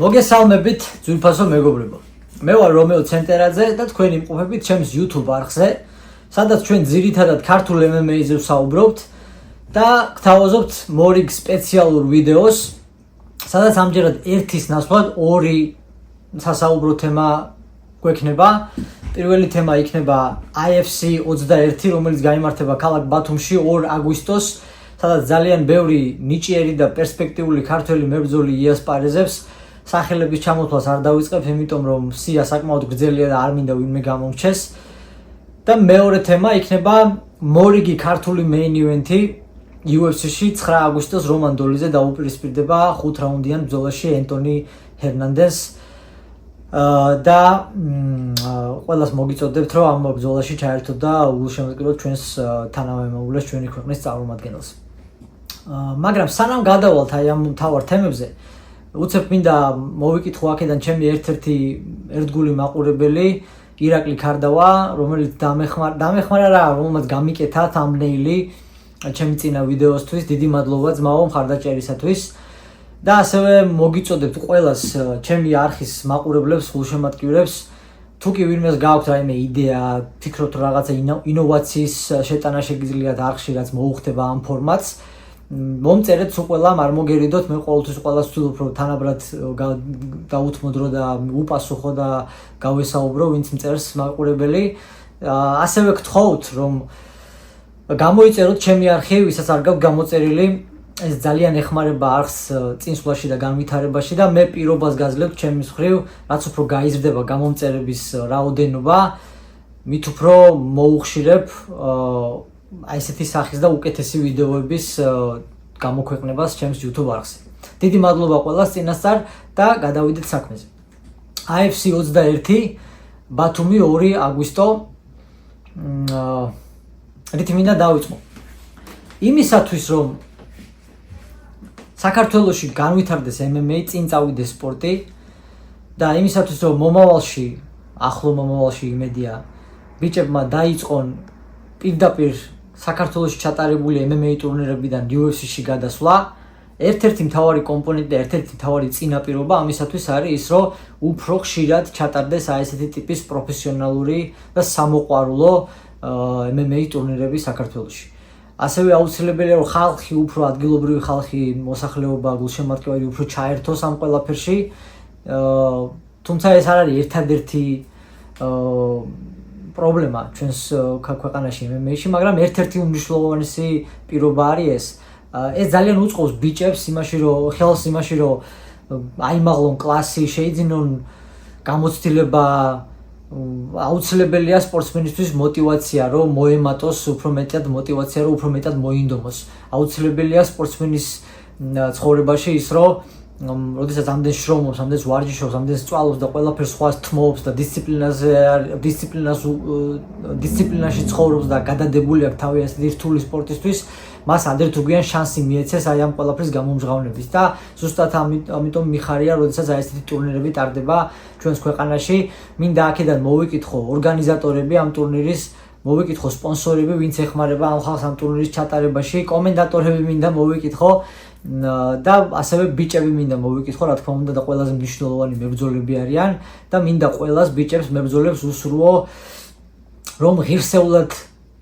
მოგესალმებით, ძვირფასო მეგობრებო. მე ვარ რომეო ცენტერაძე და თქვენ იმყოფებით ჩემს YouTube არხზე, სადაც ჩვენ ძირითადად ქართულ MMA-ზე ვსაუბრობთ და გთავაზობთ მორიგ სპეციალურ ვიდეოს, სადაც ამჯერად ერთის ნაცვლად ორი სასაუბრო თემა გვექნება. პირველი თემა იქნება IFC 21, რომელიც გაიმართება ქალაქ ბათუმში 2 აგვისტოს, სადაც ძალიან ბევრი ნიჭიერი და პერსპექტიული ქართველი მებრძოლი იასპარეზებს. სახელების ჩამოთვლას არ დავიწყებ, იმიტომ რომ სია საკმაოდ გრძელია და არ მინდა ვინმე გამომრჩეს. და მეორე თემა იქნება მორიგი ქართული main event-ი UFC-ში 9 აგვისტოს რომან დოლიზე დაუპირისპირდება 5 რაუნდიან ბრძოლაში ენტონი ჰერნანდესს. და ყველას მოგიწოდებთ, რომ ამ ბრძოლაში ჩაერთოთ და ულშემატკივროთ ჩვენს თანამემამულეს, ჩვენი ქვეყნის წარმომადგენელს. მაგრამ სანამ გადავალთ აი ამ მთავარ თემებზე, უცებ მინდა მოვიკითხო აქედან ჩემი ერთ-ერთი ერთგული მაყურებელი ირაკლი ქარდავა, რომელიც დამეხმარა რა, რომელმაც გამიკეთა thumbnail-ი ჩემი წინა ვიდეოსთვის. დიდი მადლობა ძმაო მხარდაჭერისათვის. და ასევე მოგიწოდებთ ყველას ჩემი არხის მაყურებლებს, გულშემატკივრებს, თუ კი ვინმეს გააქვთ რაიმე იდეა, ფიქრობთ რომ რაღაცა ინოვაციის შეტანა შეგიძლიათ არხში, რაც მოუხდება ამ ფორმატს, მომწერეთ უყველამ, არ მოგერიდოთ, მე ყოველთვის ყველას ვცდილობ რომ თანაბრად დაუთმოდრო და უპასუხო და გავესაუბრო, ვინც მწერს მაყურებელი. ასევე გთხოვთ რომ გამოიწეროთ ჩემი არხი, ვისაც არ გაქვთ გამოწერილი. ეს ძალიან ეხმარება არხს წინსვლაში და განვითარებაში და მე პირობას გაძლევთ ჩემის მხრივ, რაც უფრო გაიზრდება გამომწერების რაოდენობა, მით უფრო მოუხშირებ აი ესეთი სახის და უკეთესი ვიდეოების გამოქვეყნებას ჩემს YouTube არხზე. დიდი მადლობა ყველას წინასწარ და გადავიდეთ საქმეზე. IFC 21 ბათუმი 2 აგვისტო. რითი მინდა დავიწყო. იმისათვის რომ საქართველოში განვითარდეს MMA, წინ წავიდეს სპორტი და იმისათვის რომ მომავალში, ახლო მომავალში იმედია ბიჭებმა დაიწყონ პირდაპირ საქართველოში ჩატარებული MMA ტურნირებიდან UFC-ში გადასვლა, ერთ-ერთი მთავარი კომპონენტი და ერთ-ერთი მთავარი წინაპირობა ამისათვის არის ის, რომ უფრო ხშირად ჩატარდეს აი ესეთი ტიპის პროფესიონალური და სამოყვარულო MMA ტურნირები საქართველოში. ასევე აუცილებელია რომ ხალხი, უფრო ადგილობრივი ხალხი, მოსახლეობა, გულშემატკივარი უფრო ჩაერთოს ამ ყველაფერში. თუმცა ეს არ არის ერთადერთი პრობლემა ჩვენს ქვეყანაში MMA-ში, მაგრამ ერთ-ერთი უმნიშვნელოვანესი პირობა არის ეს. ეს ძალიან უწყობს ბიჭებს იმაში, რომ ხელს იმაში, რომ აიმაღლონ კლასი, შეიძინონ გამოცდილება. აუცილებელია სპორტსმენისთვის მოტივაცია, რომ მოემატოს უფრო მეტად მოტივაცია, რომ უფრო მეტად მოინდომოს. აუცილებელია სპორტსმენის ცხოვრებაში ის, რომ როდესაც ამდენ შრომობს, ამდენ ვარჯიშობს, ამდენ სწავლობს და ყველაფერს სხვას თმობს და დისციპლინაში ცხოვრობს და გადადებული აქვს თავი ასეთი რთული სპორტისთვის, მას ანდერ თუ გვიან შანსი მიეცეს აი ამ ყველაფრის გამომჟღავნების და ზუსტად ამიტომ მიხარია, როდესაც აი ესეთი ტურნირები ტარდება ჩვენს ქვეყანაში. მინდა აქედან მოვიკითხო ორგანიზატორები ამ ტურნირის, მოვიკითხო სპონსორები, ვინც ეხმარება ამ ხალხს ამ ტურნირის ჩატარებაში, კომენტატორები მინდა მოვიკითხო და ასევე ბიჭები მინდა მოვიკითხო, რა თქმა უნდა და ყველაზე მნიშვნელოვანი მებრძოლები არიან და მინდა ყველას ბიჭებს მებრძოლებს უსურვო რომ ღირსეულად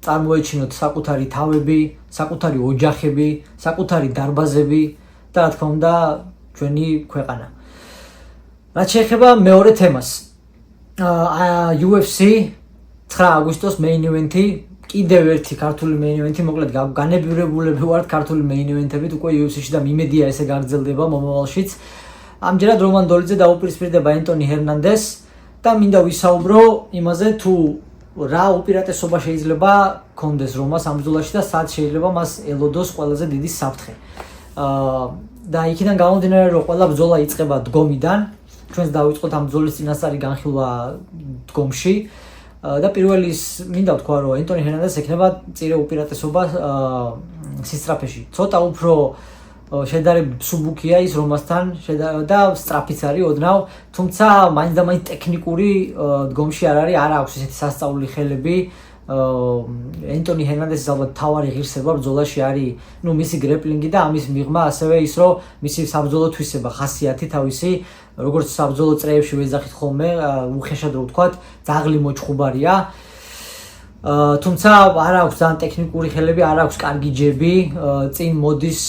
წარმოეჩინოთ საკუთარი თავები, საკუთარი ოჯახები, საკუთარი დარბაზები და რა თქმა უნდა ჩვენი ქვეყანა. რაც შეეხება მეორე თემას, UFC 9 აგვისტოს main event-ი, კიდევ ერთი ქართული main event-ი, მოკლედ განებივრებულები ვართ ქართული main event-ებით, უკვე UFC-ში და მიმედია ესე გაგრძელდება მომავალშიც. ამჯერად რომან დოლიძე დაუპირისპირდება ენტონი ჰერნანდესს და მინდა ვისაუბრო იმაზე, თუ რა უპირატესობა შეიძლება კონდეს რომას ამ ბრძოლაში და სად შეიძლება მას ელოდოს ყველაზე დიდი საფრთხე. და იქიდან გამომდინარე, რომ ყველა ბრძოლა იწყება დგომიდან, ჩვენს დავიწყოთ ამ ბრძოლის წინასწარი განხილვა დგომში. და პირველი მინდა ვთქვა, რომ ენტონი ჰერნანდესს ექნება მწირე უპირატესობა სისწრაფეში. ცოტა უფრო შედარებით მსუბუქია ის რომასთან და სწრაფიც არის ოდნავ, თუმცა მაინც და მაინც ტექნიკური დგომში არ აქვს ესეთი სასწაული ხელები ენტონი ჰერნანდესის ალბათ თავარი ღირსება ბრძოლაში არის, მისი გრეპლინგი და ამის მიღმა ასევე ის, რომ მისი საბრძოლო თვისება, ხასიათი თავისი, როგორც საბრძოლო წრეებში ვეძახით ხოლმე, უხეშად რო ვთქვათ, ძაღლი მოჩხუბარია. თუმცა არ აქვს ძალიან ტექნიკური ხელები, არ აქვს კარგი ჯები, წინ მოდის,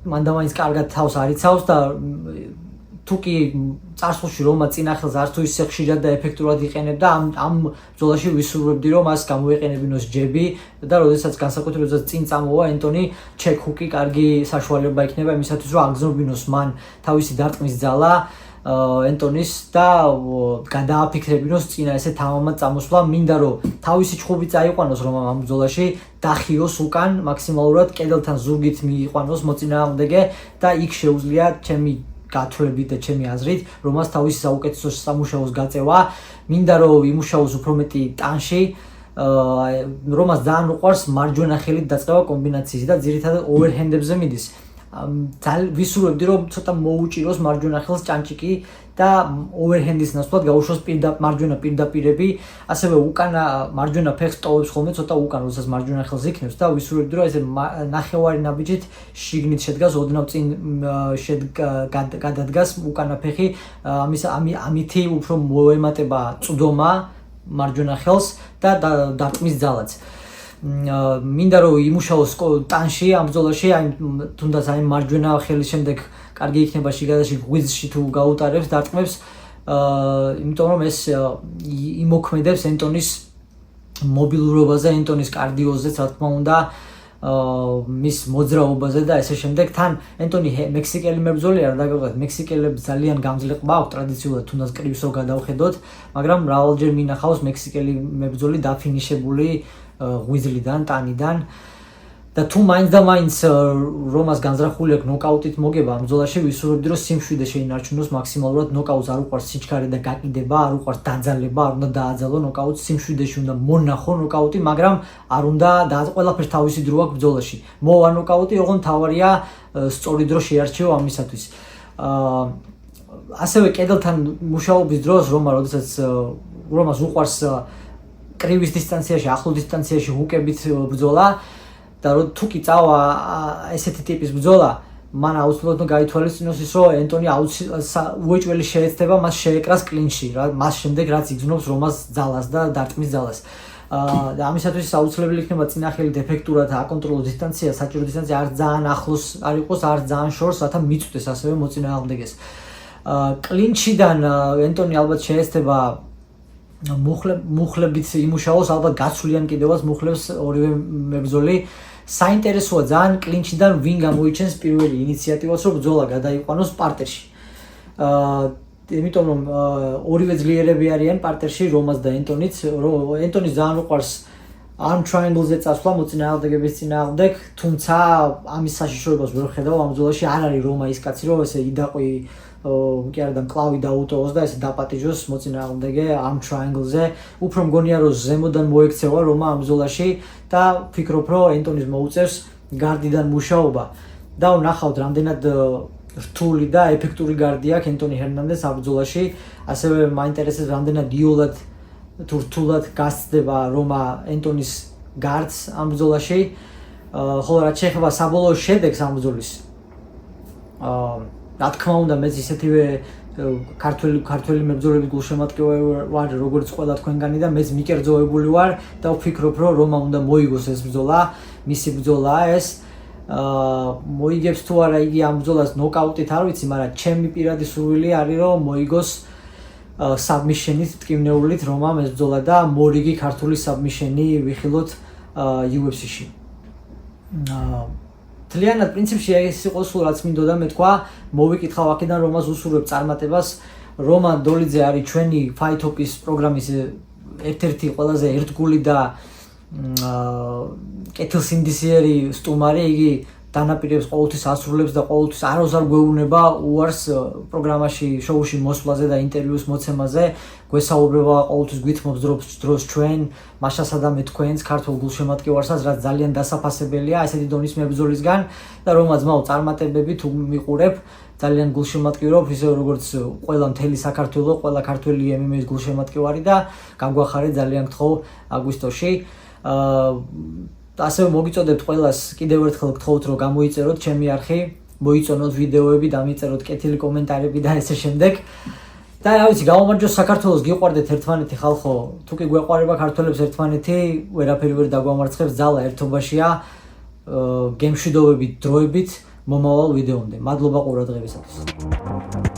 მანდამაინც კარგად თავს არიცავს და თუკი წარსულში რომა წინახელს არც თუ ისე ხშირად და ეფექტურად იყენებდა, ამ ბრძოლაში ვისურვებდი, რომ მას გამოეყენებინოს ჯები და როდესაც განსაკუთრებით როდესაც წინ წამოვა ენტონი, ჩეკ ჰუკი კარგი საშუალება იქნება იმისათვის, რომ აგზნობინოს მან თავისი დარტყმის ძალა ენტონის და გადააფიქრებინოს წინა ესე თამამად წამოსვლა, მინდა რომ თავისი ჩხუბი წაიყვანოს რომ ამ ბრძოლაში, დახიოს უკან მაქსიმალურად კედელთან ზურგით მიიყვანოს მოწინააღმდეგე და იქ შეუძლია ჩემი გათვლებით და ჩემი აზრით, რომ მას თავისი საუკეთესო სამუშაოს გაწევა, მინდა რომ იმუშაოს უფრო მეტი ტანში, რომ მას ძალიან უყვარს მარჯვენა ხელით დაწყება კომბინაციის და ძირითადად ოვერჰენდებზე მიდის. ვისურვებდი, რომ ცოტა მოუჭიროს მარჯვენა ხელს ჭანჭიკი და ოვერჰენდის ნაცვლად გაუშვოს მარჯვენა პირდაპირები, ასევე უკანა მარჯვენა ფეხს ტოვებს ხოლმე ცოტა უკან, როდესაც მარჯვენა ხელს იქნევს და ვისურვებდი, რომ ესე ნახევარი ნაბიჯით შიგნით შედგას, ოდნავ წინ გადადგას უკანა ფეხი, ამითი უფრო მოემატება წვდომა მარჯვენა ხელს და დარტყმის ძალაც. მინდა რომ იმუშაოს ტანში ამ ბრძოლაში, თუნდაც აი მარჯვენა ხელის შემდეგ კარგი იქნება შიგადაში ღვიძლში თუ გაუტარებს დარტყმებს, იმიტომ რომ ეს იმოქმედებს ენტონის მობილურობაზე, ენტონის კარდიოზე, რა თქმა უნდა, მის მოძრაობაზე და ესე შემდეგ. თან ენტონი მექსიკელი მებრძოლი არ დაგეგმოთ, მექსიკელებს ძალიან გამძლე ყბა აქვს ტრადიციულად, თუნდაც კრივს რო გადავხედოთ, მაგრამ მრავალჯერ მინახავს მექსიკელი მებრძოლი დაფინიშებული ღვიძლიდან, ტანიდან და თუ მაინც და მაინც რომას განზრახული აქვს ნოკაუტით მოგება ამ ბრძოლაში, ვისურვებდი, რომ სიმშვიდე შეინარჩუნოს მაქსიმალურად. ნოკაუტს არ უყვარს სიჩქარე და გაკიდება, არ უყვარს დაძალება, არ უნდა დააძალო ნოკაუტს, სიმშვიდეში უნდა მონახო ნოკაუტი, მაგრამ არ უნდა ყველაფერს თავისი დრო აქვს ბრძოლაში. მოვა ნოკაუტი, ოღონდ თავარია სწორი დრო შეარჩიო ამისათვის. ასევე კედელთან მუშაობის დროს როდესაც რომას უყვარს კრივის დისტანციაში, ახლო დისტანციაში ჰუკებით ბრძოლა და თუკი წავა ესეთი ტიპის ბრძოლა, მან აუცილებლად გაითვალისწინოს ის, რომ ენტონი უეჭველი შეეცდება მას შეეკრას კლინჩში, მას შემდეგ რაც იგრძნობს რომას ძალას და დარტყმის ძალას. და ამისათვის აუცილებელი იქნება წინახელით ეფექტურად აკონტროლოს დისტანცია, საჭირო დისტანცია არ ძალიან ახლოს არ იყოს, არ ძალიან შორს, რათა მიწვდეს ასევე მოწინააღმდეგეს. კლინჩიდან ენტონი ალბათ შეეცდება მუხლებით იმუშაოს, ალბათ გაცვლიან კიდევაც მუხლებს ორივე მებრძოლი. საინტერესოა ძალიან კლინჩიდან ვინ გამოიჩენს პირველი ინიციატივას, რომ ბრძოლა გადაიყვანოს პარტერში. იმიტომ რომ ორივე ძლიერები არიან პარტერში, რომას და ენტონიც. ენტონის ძალიან უყვარს arm triangle-ზე წასვლა მოწინააღმდეგების წინააღმდეგ, თუმცა ამის საშიშროებას ვერ ხედავ ამ ბრძოლაში. არ არის რომა ის კაცი, რომ ესე იდაყვი კი არა და მკლავი დაუტოვოს და ესე დაპატიჟოს მოწინააღმდეგე arm triangle-ზე. უფრო მგონია რომ ზემოდან მოექცევა რომა ამ ბრძოლაში და ვფიქრობ რომ ენტონის მოუწევს გარდიდან მუშაობა. და ვნახავთ რამდენად რთული და ეფექტური გარდი აქვს ენტონი ჰერნანდეს ამ ბრძოლაში. ასევე მაინტერესებს რამდენად იოლად თუ რთულად გასცდება რომა ენტონის გარდს ამ ბრძოლაში. ხოლო რაც შეეხება საბოლოო შედეგს ამ ბრძოლის, რა თქმა უნდა მეც ისეთივე ქართველი მებრძოლების გულშემატკივარი ვარ, როგორც ყველა თქვენგანი და მეც მიკერძოებული ვარ და ვფიქრობ, რომ რომა უნდა მოიგოს ეს ბრძოლა, მისი ბრძოლაა ეს. მოიგებს თუ არა იგი ამ ბრძოლას ნოკაუტით არ ვიცი, მაგრამ ჩემი პირადი სურვილი არის, რომ მოიგოს საბმიშენით, ტკივნეულით რომამ ეს ბრძოლა და მორიგი ქართული საბმიშენი ვიხილოთ UFC-ში. თლიანად პრინციპში ეს იყო სულ რაც მინდოდა მეთქვა, მოვიკითხავ აქედან რომას უსურვებ წარმატებას. რომან დოლიძე არის ჩვენი ფაითოპის პროგრამის ერთ-ერთი ყველაზე ერთგული და კეთილსინდისიერი სტუმარი, იგი დანაპირებს ყოველთვის ასრულებს და ყოველთვის არავს არ გვეუბნება უარს პროგრამაში, შოუში მოსვლაზე და ინტერვიუს მოცემაზე. გვესაუბრება ყოველთვის გვითმობს დროს ჩვენ, მაშასა და მე თქვენს ქართულ გულშემატკივარსაც, რაც ძალიან დასაფასებელია ესეთი დონის მებრძოლისგან და რომაც ძმაო წარმატებები თუ მიყურებ, ძალიან გულშემატკივრობ, ისე როგორც ყველა მთელი საქართველო, ყველა ქართველი MMA-ის გულშემატკივარი და გაგვახარე ძალიან გთხოვ აგვისტოში. ასევე მოგიწოდებთ ყველას კიდევ ერთხელ გთხოვთ რომ გამოიწეროთ ჩემი არხი, მოიწონოთ ვიდეოები, დამიწეროთ კეთილი კომენტარები და ესე შემდეგ. და რა ვიცი, გამომარჯოს საქართველოს, გიყვარდეთ ერთმანეთი ხალხო, თუ კი გვეყვარება ქართველებს ერთმანეთი, ვერაფერი ვერ დაგვამარცხებს, ძალა ერთობაშია. გემშვიდობებით დროებით მომავალ ვიდეომდე. მადლობა ყურადღებისათვის.